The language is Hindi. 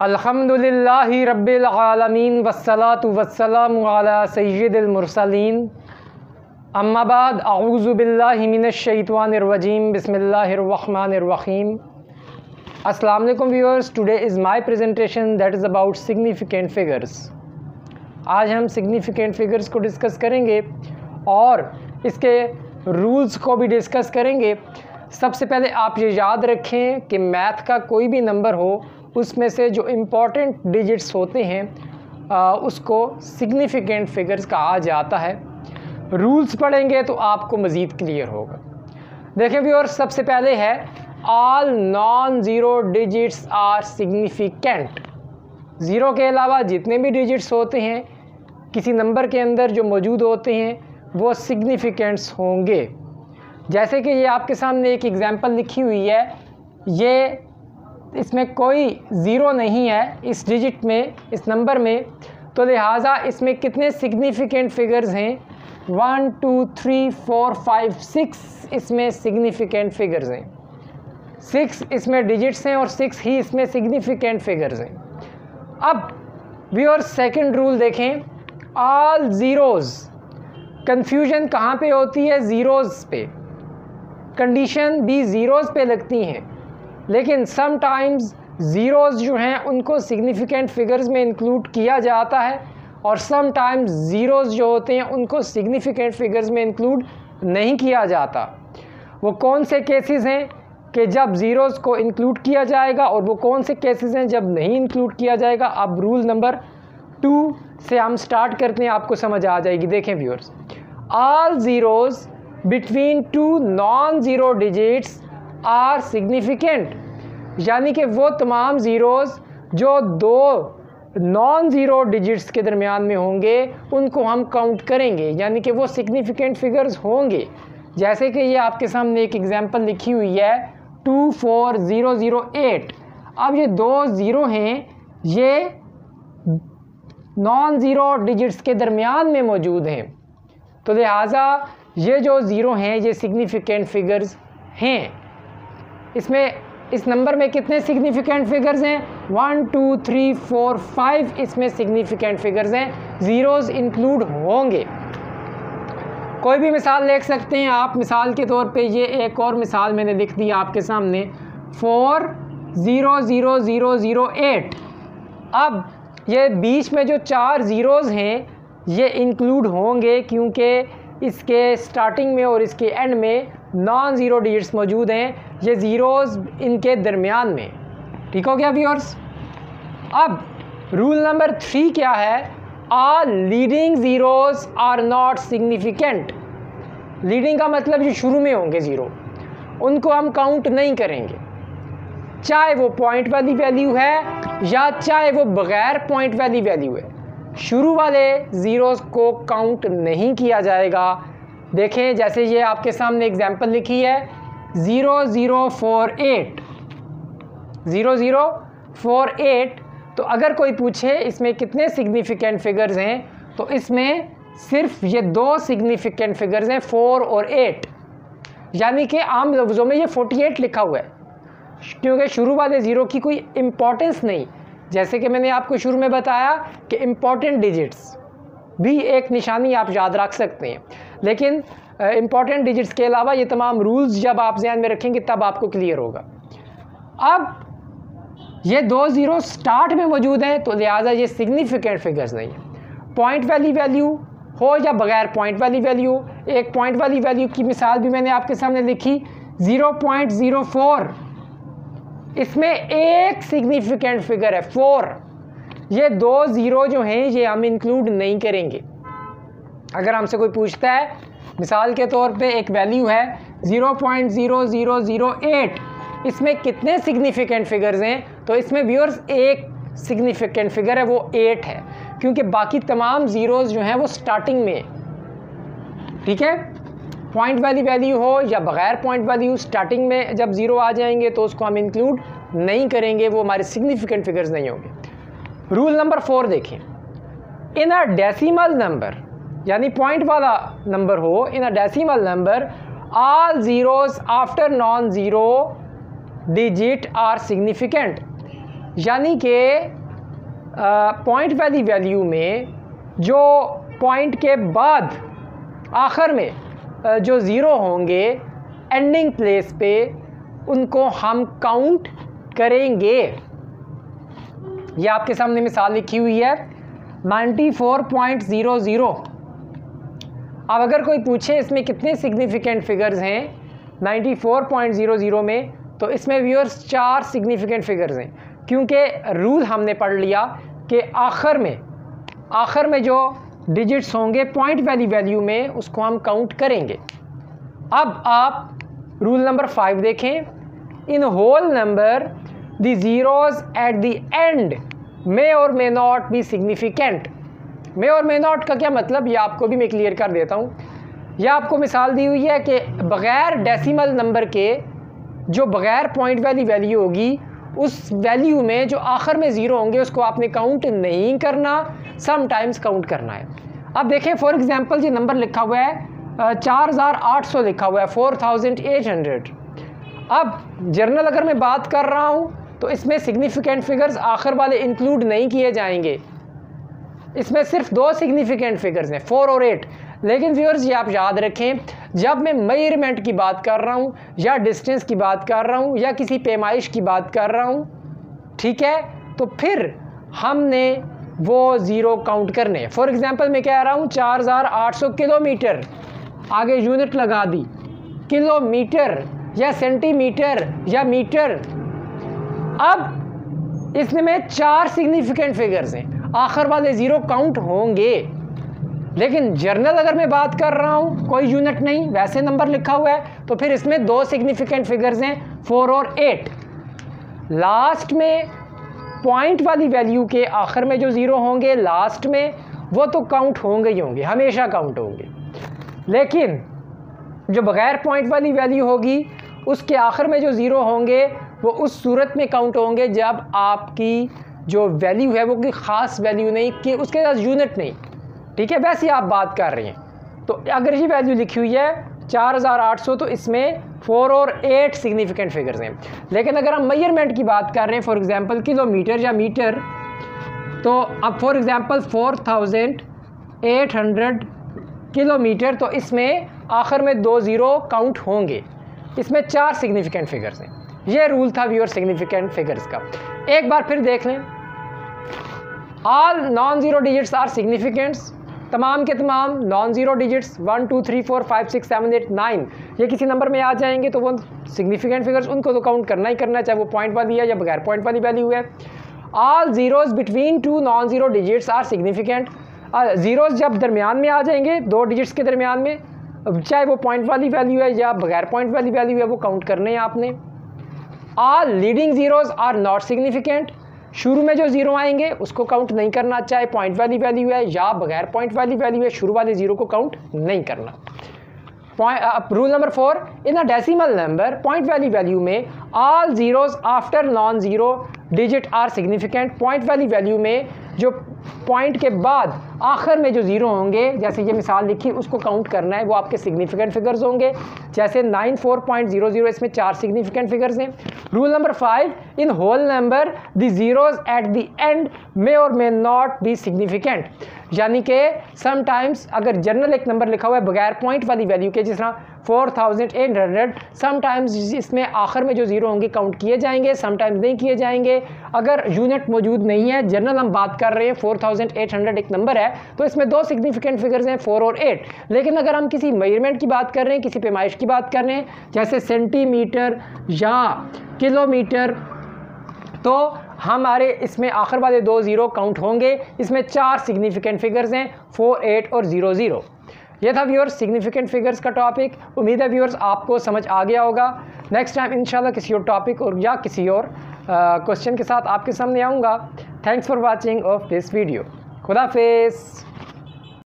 अल्हम्दुलिल्लाहि रब्बिल आलमीन वस्सलातु वस्सलामु अला सय्यिदिल मुरसलीन अम्मा बाद अऊज़ु बिल्लाहि मिनश शैतानिर रजीम बिस्मिल्लाहिर रहमानिर रहीम। अस्सलाम वालेकुम viewers, today is my presentation that is about significant figures. आज हम सिग्निफिकेंट फिगर्स को डिस्कस करेंगे और इसके रूल्स को भी डिस्कस करेंगे। सबसे पहले आप ये याद रखें कि मैथ का कोई भी नंबर हो उसमें से जो इम्पॉर्टेंट डिजिट्स होते हैं उसको सिग्निफिकेंट फिगर्स कहा जाता है। रूल्स पढ़ेंगे तो आपको मज़ीद क्लियर होगा। देखें व्यूअर्स, सबसे पहले है all non zero digits are significant. Zero के अलावा जितने भी डिजिट्स होते हैं किसी नंबर के अंदर जो मौजूद होते हैं वो सिग्निफिकेंट्स होंगे। जैसे कि ये आपके सामने एक एग्जांपल लिखी हुई है, ये इसमें कोई ज़ीरो नहीं है इस डिजिट में, इस नंबर में, तो लिहाजा इसमें कितने सिग्निफिकेंट फिगर्स हैं? 1 2 3 4 5 6 इसमें सिग्निफिकेंट फिगर्स हैं। 6 इसमें डिजिट्स हैं और 6 ही इसमें सिग्निफिकेंट फिगर्स हैं। अब व्यूअर सेकंड रूल देखें, ऑल ज़ीरोज़। कंफ्यूजन कहाँ पे होती है? ज़ीरोज़ पे। कंडीशन भी ज़ीरोज़ पे लगती हैं, लेकिन समटाइम्स ज़ीरोज़ जो हैं उनको सिग्निफिकेंट फिगर्स में इंक्लूड किया जाता है और समटाइम्स ज़ीरोज़ जो होते हैं उनको सिग्निफिकेंट फिगर्स में इंक्लूड नहीं किया जाता। वो कौन से केसेस हैं कि जब ज़ीरोज़ को इंक्लूड किया जाएगा और वो कौन से केसेस हैं जब नहीं इंक्लूड किया जाएगा? अब रूल नंबर 2 से हम स्टार्ट करते हैं, आपको समझ आ जाएगी। देखें viewers, all zeros between 2 non zero digits are significant. यानी कि वो तमाम ज़ीरोज़ जो दो नॉन ज़ीरो डिजिट्स के दरमियान में होंगे उनको हम काउंट करेंगे, यानी कि वो सिग्निफिकेंट फिगर्स होंगे। जैसे कि ये आपके सामने एक एग्जांपल लिखी हुई है 24008। अब ये दो ज़ीरो हैं, ये नॉन ज़ीरो डिजिट्स के दरमियान में मौजूद हैं, तो लिहाजा ये जो ज़ीरो हैं ये सिग्निफिकेंट फिगर्स हैं। इसमें इस नंबर में कितने सिग्निफिकेंट फिगर्स हैं? 1 2 3 4 5 इसमें सिग्निफिकेंट फिगर्स हैं, ज़ीरोज़ इंक्लूड होंगे। कोई भी मिसाल लिख सकते हैं आप। मिसाल के तौर पे ये एक और मिसाल मैंने लिख दी आपके सामने 400008। अब ये बीच में जो 4 ज़ीरोज़ हैं ये इंक्लूड होंगे क्योंकि इसके स्टार्टिंग में और इसके एंड में नॉन ज़ीरो डिजिट्स मौजूद हैं, ये ज़ीरोज़ इनके दरमियान में। ठीक हो गया व्यूअर्स? अब रूल नंबर 3 क्या है? All leading zeros are not significant. Leading का मतलब जो शुरू में होंगे ज़ीरो, उनको हम काउंट नहीं करेंगे, चाहे वो पॉइंट वाली वैल्यू है या चाहे वो बग़ैर पॉइंट वाली वैल्यू है। शुरू वाले ज़ीरोज़ को काउंट नहीं किया जाएगा। देखें, जैसे ये आपके सामने एग्जांपल लिखी है 0048 0048। तो अगर कोई पूछे इसमें कितने सिग्निफिकेंट फिगर्स हैं, तो इसमें सिर्फ ये दो सिग्निफिकेंट फिगर्स हैं, 4 और 8। यानी कि आम लफ्ज़ों में ये 48 लिखा हुआ है क्योंकि शुरू वाले ज़ीरो की कोई इम्पोर्टेंस नहीं। जैसे कि मैंने आपको शुरू में बताया कि इम्पॉर्टेंट डिजिट्स भी एक निशानी आप याद रख सकते हैं, लेकिन इम्पॉर्टेंट डिजिट्स के अलावा ये तमाम रूल्स जब आप ध्यान में रखेंगे तब आपको क्लियर होगा। अब ये दो ज़ीरो स्टार्ट में मौजूद हैं, तो लिहाजा ये सिग्निफिकेंट फिगर्स नहीं है। पॉइंट वाली वैल्यू हो या बग़ैर पॉइंट वाली वैल्यू। एक पॉइंट वाली वैल्यू की मिसाल भी मैंने आपके सामने लिखी 0.04। इसमें एक सिग्निफिकेंट फिगर है 4। ये दो ज़ीरो जो हैं ये हम इंक्लूड नहीं करेंगे। अगर हमसे कोई पूछता है, मिसाल के तौर पे एक वैल्यू है 0.0008, इसमें कितने सिग्निफिकेंट फिगर्स हैं, तो इसमें व्यूअर्स एक सिग्निफिकेंट फिगर है, वो 8 है, क्योंकि बाकी तमाम ज़ीरोज़ जो हैं वो स्टार्टिंग में। ठीक है, पॉइंट वाली वैल्यू हो या बग़ैर पॉइंट वैल्यू, स्टार्टिंग में जब ज़ीरो आ जाएंगे तो उसको हम इंक्लूड नहीं करेंगे, वो हमारे सिग्निफिकेंट फिगर्स नहीं होंगे। रूल नंबर 4 देखें, इन अ डेसिमल नंबर, यानी पॉइंट वाला नंबर हो, in a decimal number all zeros after non zero digit are significant. यानी कि पॉइंट वाली वैल्यू में जो पॉइंट के बाद आखिर में जो ज़ीरो होंगे एंडिंग प्लेस पे, उनको हम काउंट करेंगे। ये आपके सामने मिसाल लिखी हुई है 94.00। अब अगर कोई पूछे इसमें कितने सिग्निफिकेंट फिगर्स हैं 94.00 में, तो इसमें व्यूअर्स 4 सिग्निफिकेंट फिगर्स हैं, क्योंकि रूल हमने पढ़ लिया कि आखिर में जो डिजिट्स होंगे पॉइंट वाली वैल्यू में, उसको हम काउंट करेंगे। अब आप रूल नंबर 5 देखें। In whole number the zeros at the end may or may not be significant. May or may not का क्या मतलब, ये आपको भी मैं क्लियर कर देता हूँ। यह आपको मिसाल दी हुई है कि बग़ैर डेसिमल नंबर के जो बग़ैर पॉइंट वाली वैल्यू होगी, उस वैल्यू में जो आखिर में ज़ीरो होंगे उसको आपने काउंट नहीं करना, समटाइम्स काउंट करना है। अब देखें फॉर एग्ज़ाम्पल ये नंबर लिखा हुआ है 4800 लिखा हुआ है 4800। अब जर्नल अगर मैं बात कर रहा हूँ तो इसमें सिग्निफिकेंट फिगर्स आखिर वाले इंक्लूड नहीं किए जाएंगे। इसमें सिर्फ 2 सिग्निफिकेंट फिगर्स हैं 4 और 8। लेकिन व्यूअर्स ये आप याद रखें, जब मैं मेजरमेंट की बात कर रहा हूँ या डिस्टेंस की बात कर रहा हूँ या किसी पैमाइश की बात कर रहा हूँ, ठीक है, तो फिर हमने वो ज़ीरो काउंट करने। फॉर एग्ज़ाम्पल मैं कह रहा हूँ 4800 किलोमीटर, आगे यूनिट लगा दी, किलोमीटर या सेंटीमीटर या मीटर। अब इसमें 4 सिग्निफिकेंट फिगर्स हैं, आखिर वाले ज़ीरो काउंट होंगे। लेकिन जर्नल अगर मैं बात कर रहा हूँ, कोई यूनिट नहीं, वैसे नंबर लिखा हुआ है, तो फिर इसमें 2 सिग्निफिकेंट फिगर्स हैं 4 और 8। लास्ट में पॉइंट वाली वैल्यू के आखिर में जो ज़ीरो होंगे लास्ट में, वो तो काउंट होंगे ही होंगे, हमेशा काउंट होंगे। लेकिन जो बग़ैर पॉइंट वाली वैल्यू होगी उसके आखिर में जो ज़ीरो होंगे वो उस सूरत में काउंट होंगे जब आपकी जो वैल्यू है वो कोई ख़ास वैल्यू नहीं, कि उसके पास यूनिट नहीं, ठीक है, वैसे आप बात कर रही हैं। तो अगर ये वैल्यू लिखी हुई है 4800, तो इसमें 4 और 8 सिग्निफिकेंट फिगर्स हैं। लेकिन अगर हम मेजरमेंट की बात कर रहे हैं, फॉर एग्ज़ाम्पल किलोमीटर या मीटर, तो अब फॉर एग्ज़ाम्पल 4800 किलोमीटर, तो इसमें आखिर में 2 ज़ीरो काउंट होंगे। इसमें 4 सिग्निफिकेंट फिगर्स हैं। ये रूल था व्यूअर सिग्निफिकेंट फिगर्स का। एक बार फिर देख लें, all non zero digits are significants. तमाम के तमाम नॉन ज़ीरो डिजिट्स 1 2 3 4 5 6 7 8 9 ये किसी नंबर में आ जाएंगे तो वो सिग्निफिकेंट फिगर्स, उनको तो काउंट करना ही करना है, चाहे वो पॉइंट वाली है या बगैर पॉइंट वाली वैल्यू है। All zeros between 2 non zero digits are significant. Zeros जब दरमियान में आ जाएंगे 2 डिजिट्स के दरमियान में, चाहे वो पॉइंट वाली वैल्यू है या बगैर पॉइंट वाली वैल्यू है, वो काउंट करने हैं आपने। All leading zeros are not significant. शुरू में जो ज़ीरो आएंगे उसको काउंट नहीं करना, चाहे पॉइंट वाली वैल्यू है या बगैर पॉइंट वाली वैल्यू है, शुरू वाले ज़ीरो को काउंट नहीं करना। Rule number 4, in a decimal number point वाली वैल्यू में all zeros after non zero digit are significant. Point वाली वैल्यू में जो पॉइंट के बाद आखिर में जो ज़ीरो होंगे, जैसे ये मिसाल लिखी, उसको काउंट करना है, वो आपके सिग्निफिकेंट फिगर्स होंगे। जैसे 94.00, इसमें 4 सिग्निफिकेंट फिगर्स हैं। Rule number 5, in whole number the zeros at the end may or may not be significant. यानी कि समटाइम्स अगर जनरल एक नंबर लिखा हुआ है बगैर पॉइंट वाली वैल्यू के, जिस तरह 4800, समटाइम्स इसमें आखिर में जो ज़ीरो होंगे काउंट किए जाएंगे, समटाइम्स नहीं किए जाएंगे। अगर यूनिट मौजूद नहीं है, जनरल हम बात कर रहे हैं 4800 एक नंबर है, तो इसमें 2 सिग्निफिकेंट फिगर्स हैं 4 और 8। लेकिन अगर हम किसी मेजरमेंट की बात कर रहे हैं, किसी पैमाइश की बात कर रहे हैं, जैसे सेंटीमीटर या किलोमीटर, तो हमारे इसमें आखिर वाले 2 ज़ीरो काउंट होंगे। इसमें 4 सिग्निफिकेंट फिगर्स हैं 4 8 और 0 0। यह था व्यूअर्स सिग्निफिकेंट फिगर्स का टॉपिक। उम्मीद है व्यूअर्स आपको समझ आ गया होगा। नेक्स्ट टाइम इंशाल्लाह किसी और टॉपिक और या किसी और क्वेश्चन के साथ आपके सामने आऊँगा। Thanks for watching of this video. खुदा हाफिज़।